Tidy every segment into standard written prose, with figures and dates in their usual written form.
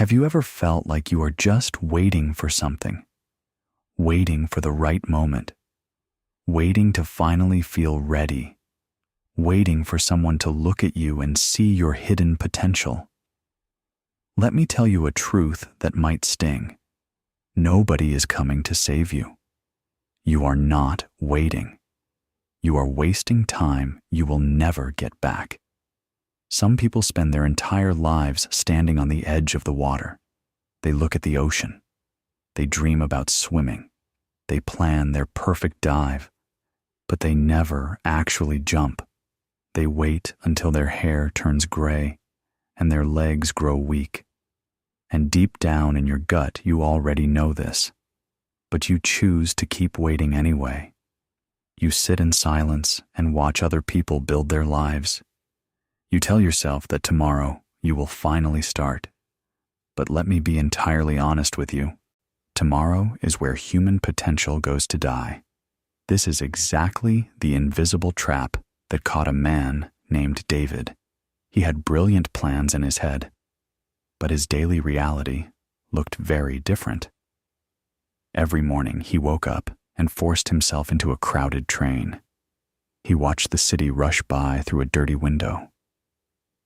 Have you ever felt like you are just waiting for something? Waiting for the right moment? Waiting to finally feel ready? Waiting for someone to look at you and see your hidden potential? Let me tell you a truth that might sting. Nobody is coming to save you. You are not waiting. You are wasting time you will never get back. Some people spend their entire lives standing on the edge of the water. They look at the ocean. They dream about swimming. They plan their perfect dive. But they never actually jump. They wait until their hair turns gray and their legs grow weak. And deep down in your gut, you already know this. But you choose to keep waiting anyway. You sit in silence and watch other people build their lives. You tell yourself that tomorrow you will finally start. But let me be entirely honest with you. Tomorrow is where human potential goes to die. This is exactly the invisible trap that caught a man named David. He had brilliant plans in his head, but his daily reality looked very different. Every morning he woke up and forced himself into a crowded train. He watched the city rush by through a dirty window.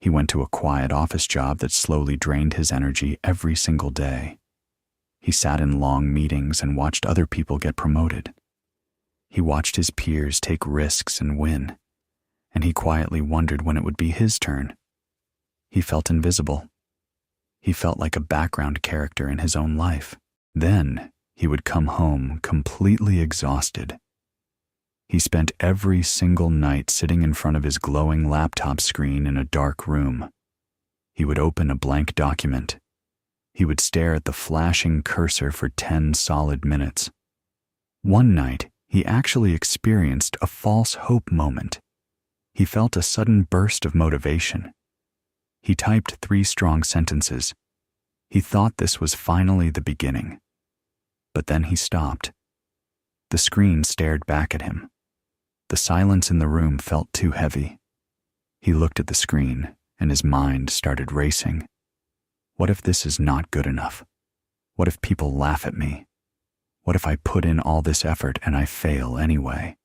He went to a quiet office job that slowly drained his energy every single day. He sat in long meetings and watched other people get promoted. He watched his peers take risks and win, and he quietly wondered when it would be his turn. He felt invisible. He felt like a background character in his own life. Then he would come home completely exhausted. He spent every single night sitting in front of his glowing laptop screen in a dark room. He would open a blank document. He would stare at the flashing cursor for 10 solid minutes. One night, he actually experienced a false hope moment. He felt a sudden burst of motivation. He typed 3 strong sentences. He thought this was finally the beginning. But then he stopped. The screen stared back at him. The silence in the room felt too heavy. He looked at the screen, and his mind started racing. What if this is not good enough? What if people laugh at me? What if I put in all this effort and I fail anyway?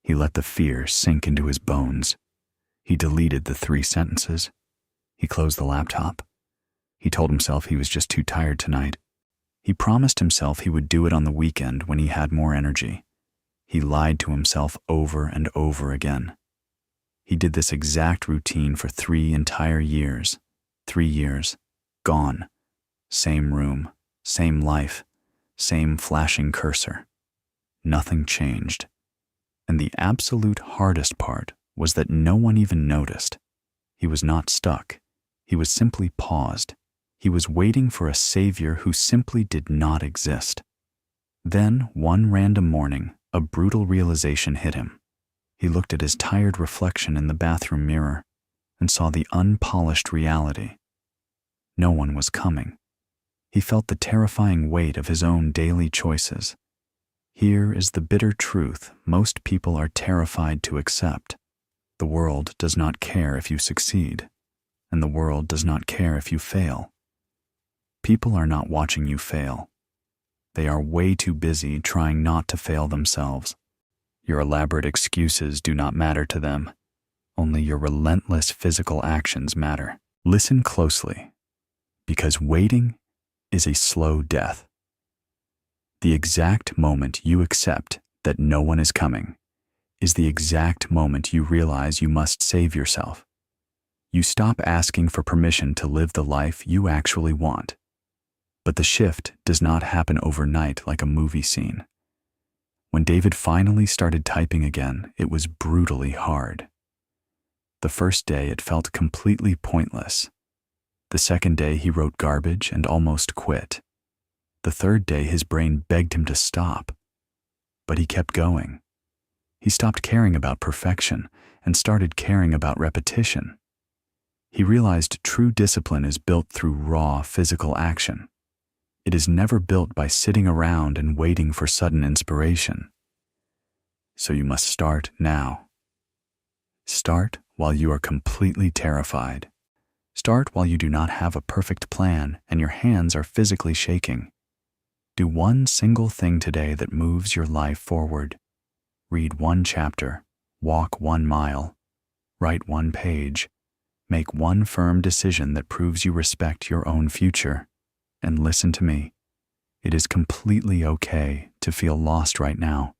He let the fear sink into his bones. He deleted the 3 sentences. He closed the laptop. He told himself he was just too tired tonight. He promised himself he would do it on the weekend when he had more energy. He lied to himself over and over again. He did this exact routine for 3 entire years. 3 years. Gone. Same room. Same life. Same flashing cursor. Nothing changed. And the absolute hardest part was that no one even noticed. He was not stuck. He was simply paused. He was waiting for a savior who simply did not exist. Then, one random morning, a brutal realization hit him. He looked at his tired reflection in the bathroom mirror and saw the unpolished reality. No one was coming. He felt the terrifying weight of his own daily choices. Here is the bitter truth most people are terrified to accept. The world does not care if you succeed, and the world does not care if you fail. People are not watching you fail. They are way too busy trying not to fail themselves. Your elaborate excuses do not matter to them. Only your relentless physical actions matter. Listen closely, because waiting is a slow death. The exact moment you accept that no one is coming is the exact moment you realize you must save yourself. You stop asking for permission to live the life you actually want. But the shift does not happen overnight like a movie scene. When David finally started typing again, it was brutally hard. The first day it felt completely pointless. The second day he wrote garbage and almost quit. The third day his brain begged him to stop. But he kept going. He stopped caring about perfection and started caring about repetition. He realized true discipline is built through raw physical action. It is never built by sitting around and waiting for sudden inspiration. So you must start now. Start while you are completely terrified. Start while you do not have a perfect plan and your hands are physically shaking. Do one single thing today that moves your life forward. Read one chapter, walk 1 mile, write 1 page, make one firm decision that proves you respect your own future. And listen to me. It is completely okay to feel lost right now.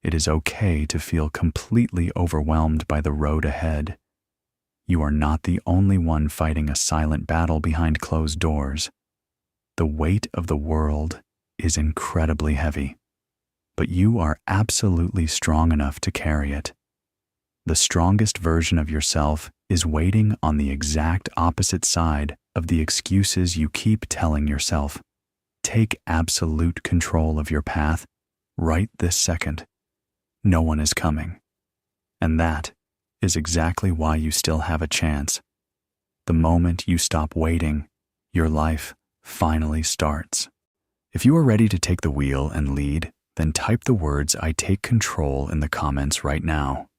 It is okay to feel completely overwhelmed by the road ahead. You are not the only one fighting a silent battle behind closed doors. The weight of the world is incredibly heavy, but you are absolutely strong enough to carry it. The strongest version of yourself is waiting on the exact opposite side of the excuses you keep telling yourself. Take absolute control of your path right this second. No one is coming. And that is exactly why you still have a chance. The moment you stop waiting, your life finally starts. If you are ready to take the wheel and lead, then type the words "I take control" in the comments right now.